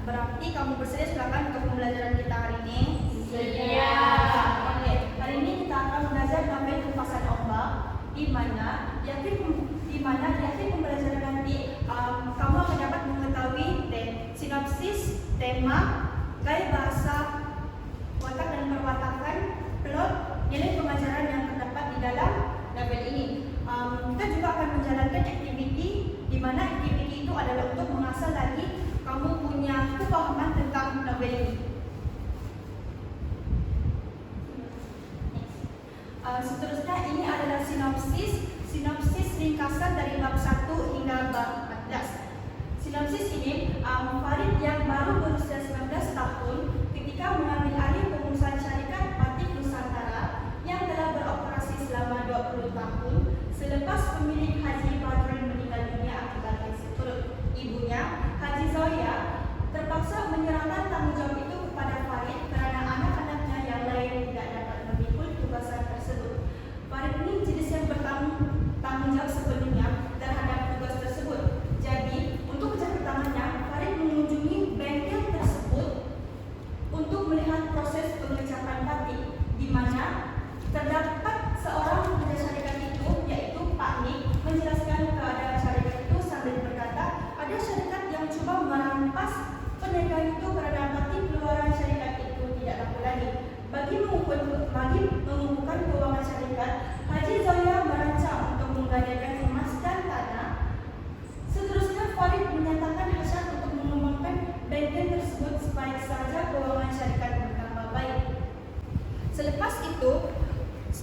Berarti kamu bersedia silakan untuk pembelajaran kita hari ini? Sedia. Oke, hari ini kita akan belajar nobel Kupasan Ombak, di mana di akhir pembelajaran nanti kamu akan dapat mengetahui sinopsis, tema, gaya bahasa, watak dan perwatakan, plot, nilai pengajaran yang terdapat di dalam nobel ini. Kita juga akan menjalankan aktiviti, di mana aktiviti itu adalah untuk mengasah lagi kamu punya kepahaman tentang nobel ini. Seterusnya ini adalah sinopsis ringkasan dari bab 1 hingga bab 14. Sinopsis ini Farid yang baru berusia 19 tahun ketika mengambil alih pengurusan syarikat Batik Nusantara yang telah beroperasi selama 20 tahun selepas pemilik Haji Badrul meninggal dunia akibat kanser perut. Ibunya, Haji Zoya, terpaksa menyerahkan tanggung jawab itu kepada Farid karena anak-anaknya yang lain tidak dapat memikul tugasan tersebut. Farid ini jenis yang bertanggung jawab sepenuhnya terhadap tugas tersebut. Jadi, untuk kerja pertamanya, Farid mengunjungi bengkel tersebut untuk melihat proses pengecapan batik, di mana terdapat seorang pekerja syarikat itu, yaitu Pak Nik, menjelaskan keadaan syarikat itu sambil berkata, ada syarikat yang coba merampas perniagaan itu karena batik keluaran syarikat itu tidak laku lagi. Bagi mengumpulkan keuangan syarikat, Haji Zoya merancang untuk menggadaikan emas dan tanah. Seterusnya, Farid menyatakan hasrat untuk mengembangkan bengkel tersebut supaya saja keuangan syarikat bertambah baik. Selepas itu,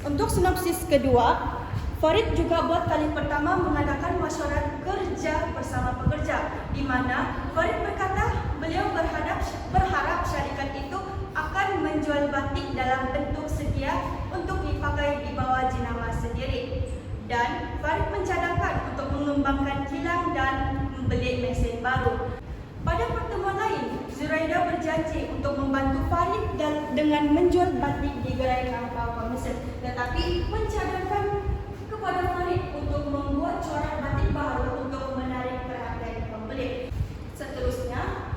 untuk sinopsis kedua, Farid juga buat kali pertama mengadakan masyarakat kerja bersama pekerja, di mana Farid berkata beliau berharap syarikat itu akan menjual batik dalam bentuk sedia untuk dipakai di bawah jenama sendiri. Dan Farid mencadangkan untuk mengembangkan kilang dan membeli mesin baru. Pada pertemuan lain, Zuraida berjanji untuk membantu Farid dengan menjual batik di gerai Kampau Mesir, tetapi mencadangkan kepada Farid untuk membuat corak batik baru untuk menarik perhatian pembeli. Seterusnya,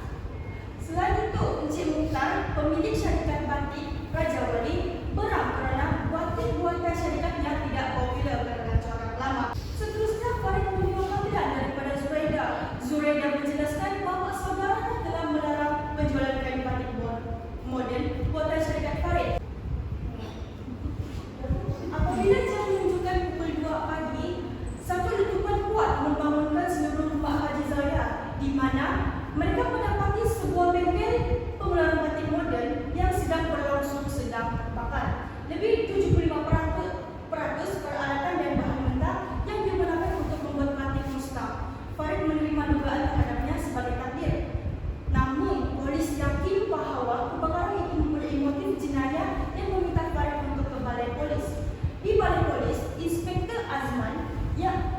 selain itu, Encik Mukhtar, pemilik syarikat batik Raja Wali, berang karena batik buatan syarikatnya tidak populer karena corak lama. Seterusnya, Farid menerima panggilan daripada Zuraida. Zuraida menjelaskan bahawa saudaranya telah melarang penjualan kain batik moden buatan syarikat Farid. Apabila jam menunjukkan pukul 2 pagi, satu letupan kuat membangunkan seluruh rumah Haji Zoya, di mana mereka mendapati sebuah bengkel pengeluaran batik moden yang sedang berlangsung sedang terbakar. Lebih 75% peralatan dan bahan mentah yang digunakan untuk membuat batik musnah. Farid menerima dugaan terhadapnya sebagai takdir. Namun, polis yakin bahawa kebakaran itu mempunyai motif jenayah yang meminta Farid untuk ke balai polis. Di balai polis,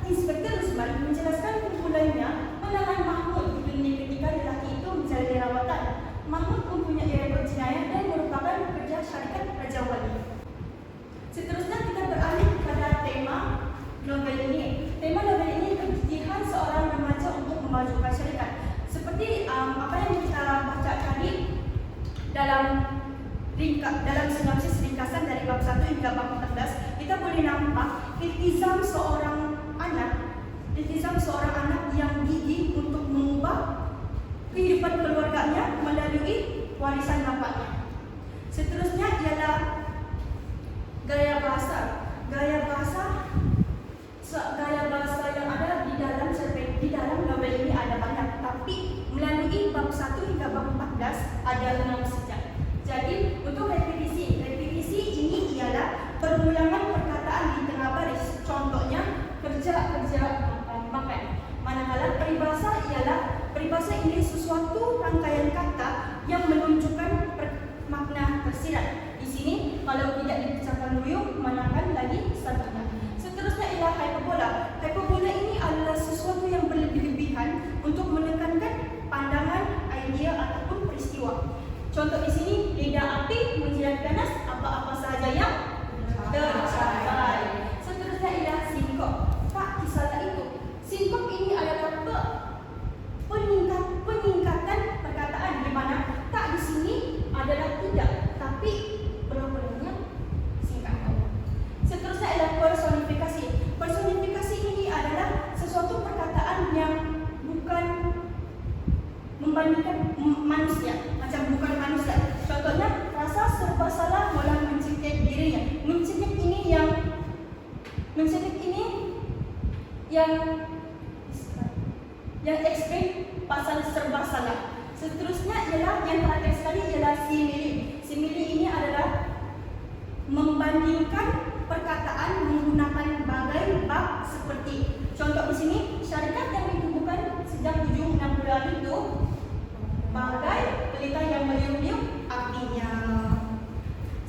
Inspektur Usman menjelaskan kumpulannya menahan Mahmud di klinik ketika lelaki itu menjalani rawatan. Mahmud mempunyai rekod jenayah dan merupakan pekerja syarikat Raja Wali. Seterusnya kita beralih kepada tema novel ini. Tema novel ini kegigihan seorang remaja untuk memajukan syarikat. Seperti apa yang kita baca tadi dalam sinopsis ringkasan dari bab 1 hingga bab 14, kita boleh nampak iltizam seorang anak yang gigih untuk mengubah kehidupan keluarganya melalui warisan bapaknya. Seterusnya ialah gaya bahasa yang ada di dalam novel ini ada banyak, tapi melalui bab 1 hingga bab 14 ada 6 saja. Jadi untuk repetisi ini ialah pengulangan perkataan di tengah baris. Contohnya kerja, makan. Manakala peribahasa ini sesuatu rangkaian kata yang menunjukkan makna tersirat. Di sini kalau tidak dipecahkan dulu, manakan lagi satunya. Seterusnya ialah hyperbola. Hyperbola ini adalah sesuatu yang berlebih-lebihan untuk menekankan pandangan, idea ataupun peristiwa. Contoh di sini, lidah api menjilat ganas apa-apa sahaja yang tercapai. Seterusnya ialah sinkop. Tak kisahlah itu. Sinkop ini adalah peningkatan perkataan manusia, macam bukan manusia. Contohnya, rasa serba salah mulai mencekik dirinya. Mencekik ini yang ekstrim pasal serba salah. Seterusnya ialah yang terakhir sekali ialah simili. Simili ini adalah membandingkan perkataan menggunakan bagai bab seperti. Contoh di sini, syarikat yang ditubuhkan sejak 760-an itu bagai pelita yang meliuk-liuk apinya.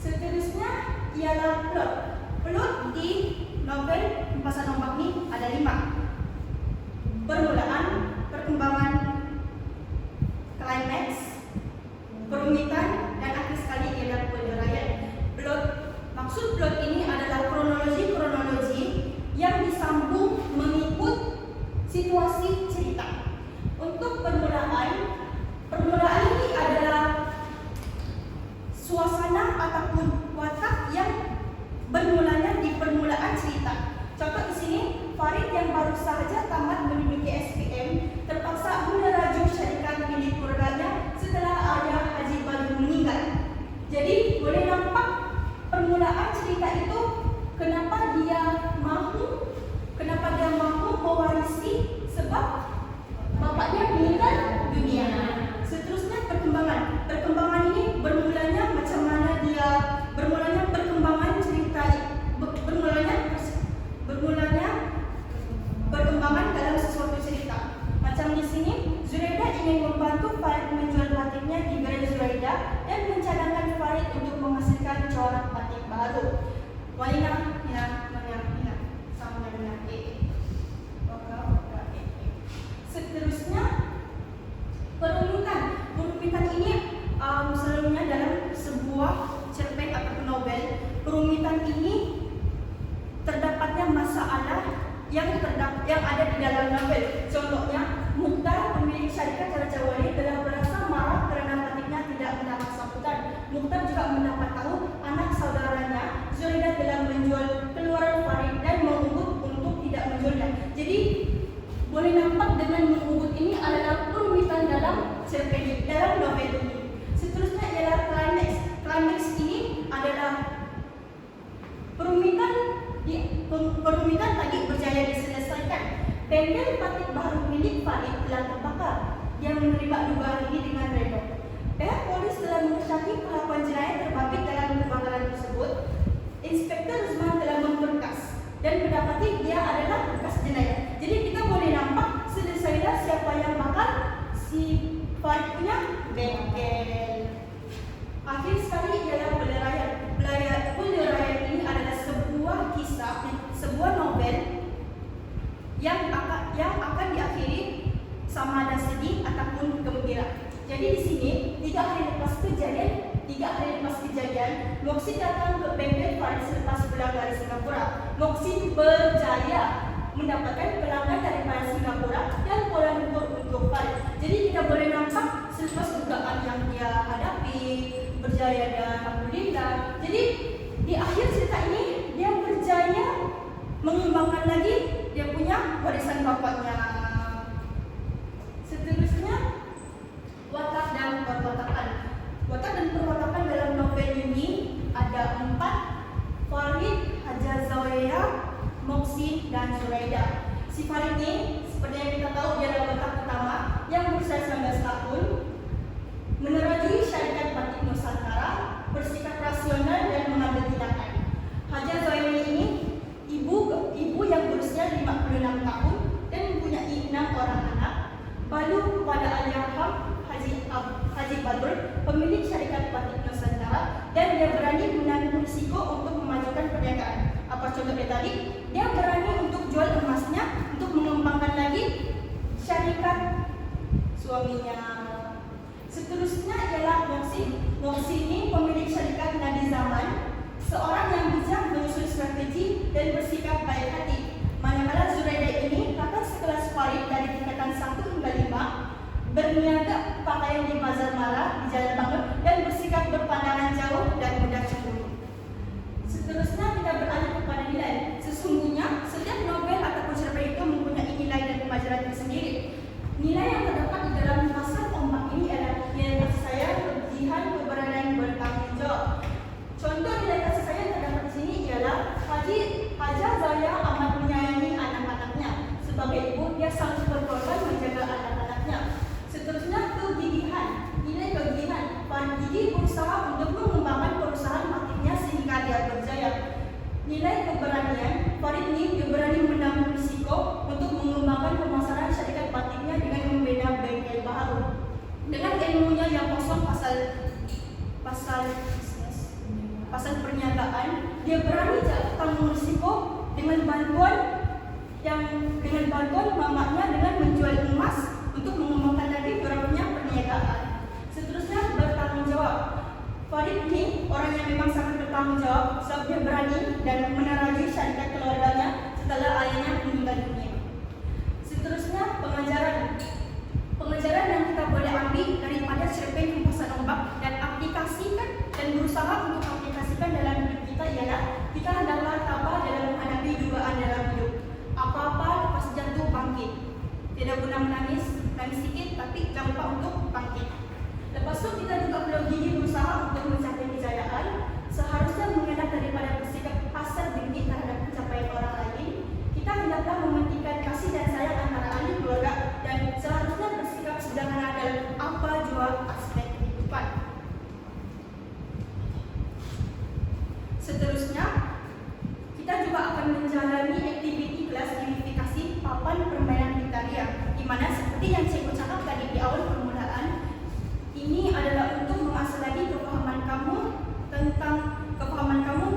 Seterusnya ialah plot. Plot di novel Empasan Ombak ini ada 5. Permulaan, perkembangan, klimaks, perumitan, dan akhir sekali ialah penilaian. Plot, maksud plot ini adalah kronologi yang disambung mengikut situasi cerita. Untuk permulaan ini adalah suasana ataupun watak yang bermulanya di permulaan cerita. Contoh di sini, Farid yang baru sahaja tamat menduduki SPM terpaksa menerajuk syarikat milik keluarganya setelah ayah Haji Badrul meninggal. Jadi boleh nampak permulaan cerita itu kenapa dia mahu mewarisi sebab bapaknya meninggal dunia. Seterusnya perkembangan ini bermulanya macam mana dia perkembangan cerita perkembangan dalam sesuatu cerita. Macam di sini, Zuraida ingin membantu Farid menjual batiknya di Gerai Zuraida dan mencadangkan Farid untuk menghasilkan corak batik baru. Sama dengan Seterusnya, perumitan ini selalunya dalam sebuah cerpen atau novel. Perumitan ini terdapatnya masalah yang ada di dalam novel. Contohnya, Mukhtar pemilik syarikat Raja Wali telah merasa marah kerana batiknya tidak mendapat sambutan. Mukhtar juga mendapat tahu anak saudaranya Zuraida telah menjual keluaran Farid dan mengugut untuk tidak menjualnya. Jadi boleh nampak dengan mengugut ini adalah perumitan dalam cerpen dalam novel ini. Seterusnya ialah klimaks. Klimaks ini adalah perumitan tadi berjaya diselesaikan. Bengkel batik baru milik Farid telah terbakar. Dia menerima dugaan ini dengan redha. Pihak polis telah mengesyaki perlakuan jenayah terbabit dalam kebakaran tersebut. Inspektur Rusman telah memberkas dan mendapati dia adalah bekas jenayah. Jadi kita boleh nampak selesailah siapa yang bakar, si Farid punya bengkel. Akhir sekali ialah peleraian. Peleraian ini adalah sebuah kisah, sebuah novel yang akan diakhiri sama ada sedih ataupun gembira. Jadi di sini 3 hari lepas kejadian, Moksin datang ke bengkel Farid selepas pulang dari Singapura. Moksin berjaya mendapatkan pelanggan daripada Singapura dan Kuala Lumpur untuk Farid. Jadi kita boleh nampak selepas dugaan yang dia hadapi berjaya dan alhamdulillah. Jadi di akhir cerita ini dia berjaya mengembangkan lagi dia punya warisan bapaknya. Seterusnya, watak dan perwatakan. Watak dan perwatakan dalam novel ini ada 4: Farid, Haja Zawaya, Moksin, dan Zuraida. Si Farid ini, seperti yang kita tahu, dia adalah watak utama yang berusia 19 tahun, menerajui syarikat batik Nusantara, bersikap rasional dan mengambil tindakan. Haja Zawaya ini ibu yang berusia 56 tahun dan mempunyai 6 orang anak. Balu kepada Al-Yarham Haji Badrul, pemilik syarikat batik Nusantara, dan dia berani menanggung risiko untuk memajukan perniagaan. Apa contohnya tadi? Dia berani untuk jual emasnya untuk mengembangkan lagi syarikat suaminya. Seterusnya ialah Moksin. Moksin ini pemilik syarikat Nadi Zaman, seorang yang bijak menyusun strategi dan bersikap baik hati. Manakala Zuraida ini kakak sekelas Farid dari tingkatan 1 hingga 5, berniaga pakaian di Bazar Marah di Jalan Bangun dan bersikap berpandangan jauh dan mudah cemburu. Seterusnya kita beralih kepada nilai. Sesungguhnya setiap novel ataupun cerpen itu mempunyai nilai dan pelajaran tersendiri. Nilai yang terdapat di dalam Empasan Ombak ini adalah perniagaan, dia berani tanggung risiko dengan bantuan mamanya dengan menjual emas untuk mengembangkan lagi orang punya perniagaan. Seterusnya bertanggung jawab. Farid ini orang yang memang sangat bertanggung jawab sebab dia berani dan menerajui syarikat keluarganya setelah ayahnya meninggal dunia. Seterusnya pengajaran. Pengajaran yang kita boleh ambil daripada cerpen Hempasan Ombak dan aplikasikan dan berusaha untuk aplikasikan dalam hidup kita ialah kita hendaklah tabah dalam menghadapi cubaan dalam hidup. Apa-apa lepas jatuh bangkit. Tidak guna menangis, nangis sedikit tapi jangan lupa untuk bangkit. Lepas itu kita juga perlu gigih berusaha untuk mencapai kejayaan. Seharusnya mengelak daripada bersikap hasad dengki terhadap pencapaian orang lain. Kita hendaklah mementingkan kasih dan sayang antara ahli keluarga dan seharusnya bersikap sederhana dalam apa jua aspek kehidupan. Seterusnya, kita juga akan menjalani aktiviti kelas gamifikasi papan permainan Italia, di mana seperti yang saya ucapkan tadi di awal permulaan, ini adalah untuk mengasah lagi kefahaman kamu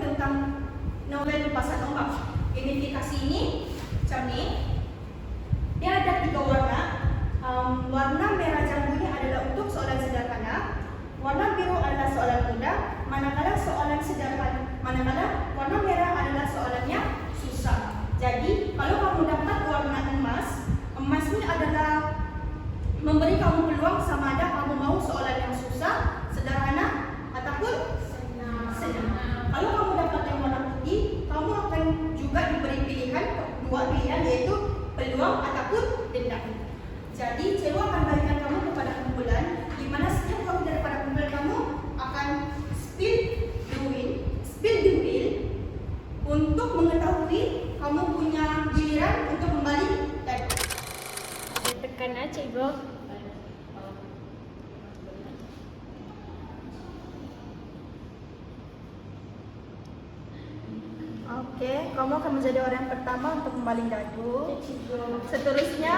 tentang novel Hempasan Ombak. Gamifikasi ini macam ni. Dia ada 3 warna. Warna merah jambu ini adalah untuk soalan sederhana. Warna biru adalah soalan mudah. Manakala warna merah adalah soalannya susah. Jadi kalau kamu dapat warna emas ini adalah memberi kamu peluang sama ada kamu mau soalan yang susah, sederhana ataupun senang. Kalau kamu dapat yang warna putih, kamu akan juga diberi dua pilihan yaitu peluang ataupun dendam. Jadi cikgu akan berikan kamu kepada kumpulan di mana setiap kamu daripada kumpulan kamu akan spill the wheel untuk mengetahui kamu punya giliran untuk kembali dan tekan aja cikgu. Oke, kamu akan menjadi orang yang pertama untuk membaling dadu. Seterusnya,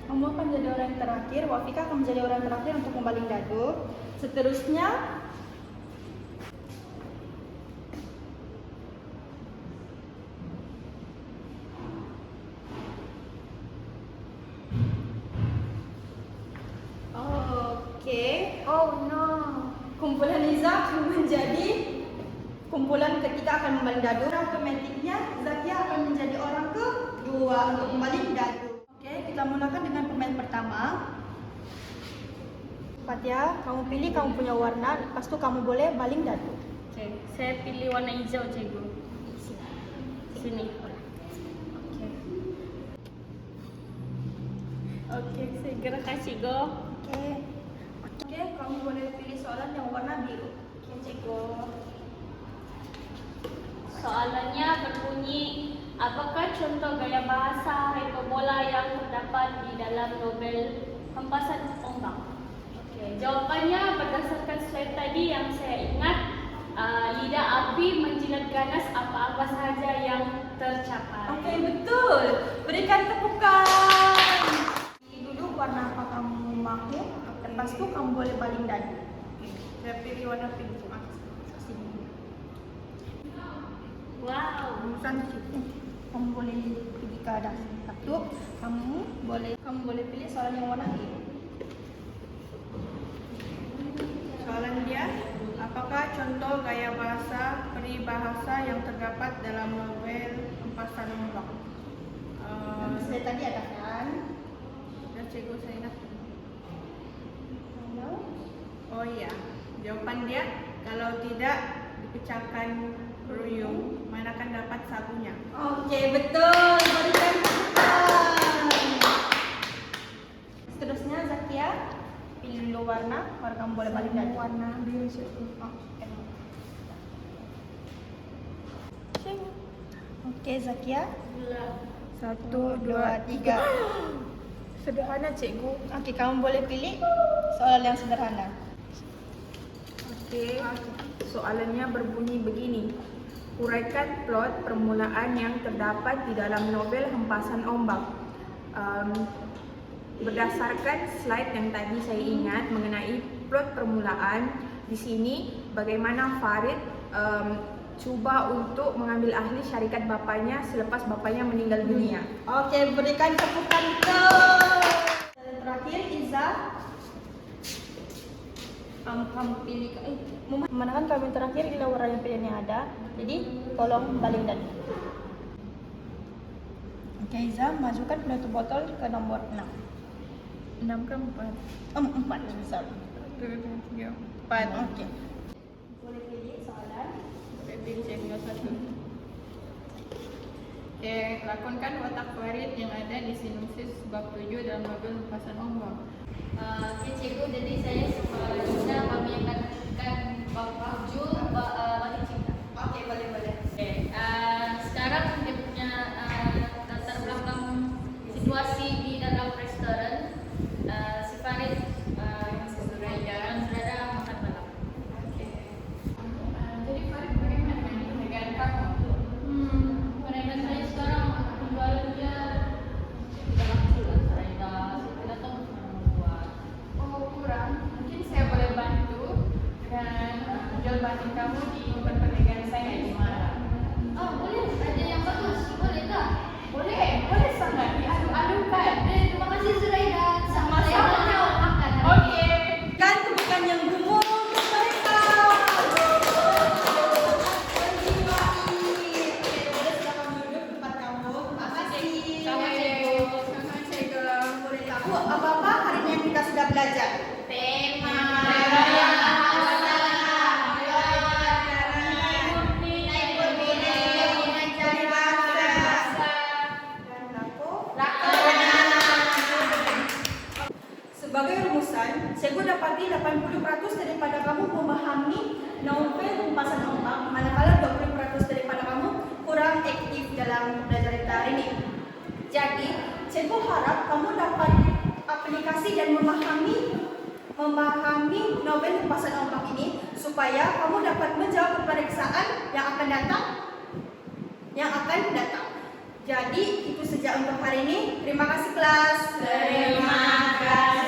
kamu akan menjadi orang yang terakhir. Wafika akan menjadi orang yang terakhir untuk membaling dadu. Seterusnya, kumpulan Liza akan menjadi kumpulan ketiga akan membaling dadu. Otomatiknya Zakia akan menjadi orang kedua untuk membaling dadu. Oke, kita mulakan dengan pemain pertama. Fatia, kamu pilih kamu punya warna, lepas itu kamu boleh baling dadu. Oke, saya pilih warna hijau cikgu. Sini. Oke, saya gerakkan cikgu. Oke, kamu boleh pilih soalan yang warna biru. Oke, cikgu. Soalannya berbunyi, apakah contoh gaya bahasa hiperbola yang terdapat di dalam novel Hempasan Ombak? Oke, jawapannya berdasarkan slide tadi yang saya ingat, lidah api menjilat ganas apa-apa sahaja yang tercapai. Oke, betul. Berikan tepukan. Dulu warna apa kamu mahu? Lepas itu kamu boleh baling dadu. Saya pilih warna pink. Wow. Kamu boleh pergi ke atas. Satu, kamu boleh pilih soalan yang warna biru. Soalan dia, apakah contoh gaya bahasa peribahasa yang terdapat dalam novel Hempasan Ombak? Saya tadi ada kan? Dan cikgu saya ingat. Oh iya, jawaban dia, kalau tidak dipecahkan ruyung, mana akan dapat sabunya? Oke, betul. Berikan tepukan. Seterusnya Zakia, pilih dulu warna. Baru kamu boleh baling dadu. Warna biru. Oke, Zakia. 1, 2, 3. Sederhana cikgu. Oke, kamu boleh pilih soalan yang sederhana. Oke, soalannya berbunyi begini. Uraikan plot permulaan yang terdapat di dalam novel Hempasan Ombak. Berdasarkan slide yang tadi saya ingat mengenai plot permulaan, di sini bagaimana Farid cuba untuk mengambil ahli syarikat bapaknya selepas bapaknya meninggal dunia. Oke, berikan tepukan ke. Dan terakhir Iza. Kamu pilih memanakan kami terakhir di warna yang pilihannya ada. Jadi tolong balik dan. Oke Iza, masukkan penutup botol ke nomor 6. 6 ke 4? 4 sorry. 1, 2, 3, 4. Oke. Boleh pilih soalan. Boleh pilih saya tinggal 1. Oke, lakonkan watak Farid yang ada di sinopsis bab 7 dalam novel Hempasan Ombak. Oke cikgu, jadi saya bisa kami akan Bapak Ju Wahid Cinta. Oke, boleh. Oke, sekarang dia punya latar belakang situasi di dalam restoran. Si Farid yang Zuraida makan malam. Oke. Jadi Farid bagaimana dengan pernikahan kamu? Pernikahan saya sekarang penjualannya tidak langsung Zuraida. Saya tidak tahu mana membuat. Oh, kurang. Mungkin saya boleh bantu dengan jual batin kamu di event pernikahan saya di Malang. Oh boleh, ada yang bagus, boleh tak? Boleh sangat diadu-adukan. Terima kasih Zuraida. Sama-sama. Saya mau makan. Oke. Dan tepukan yang gemuruh untuk mereka. Sama cikgu. Sama cikgu. Boleh tahu apa-apa hari ini yang kita sudah belajar? Tema. Sebagai rumusan, cikgu dapati 80% daripada kamu memahami novel Hempasan Ombak, manakala 20% daripada kamu kurang aktif dalam belajar kita hari ini. Jadi, cikgu harap kamu dapat aplikasi dan memahami novel Hempasan Ombak ini supaya kamu dapat menjawab pemeriksaan yang akan datang. Jadi, itu saja untuk hari ini. Terima kasih kelas. Terima kasih.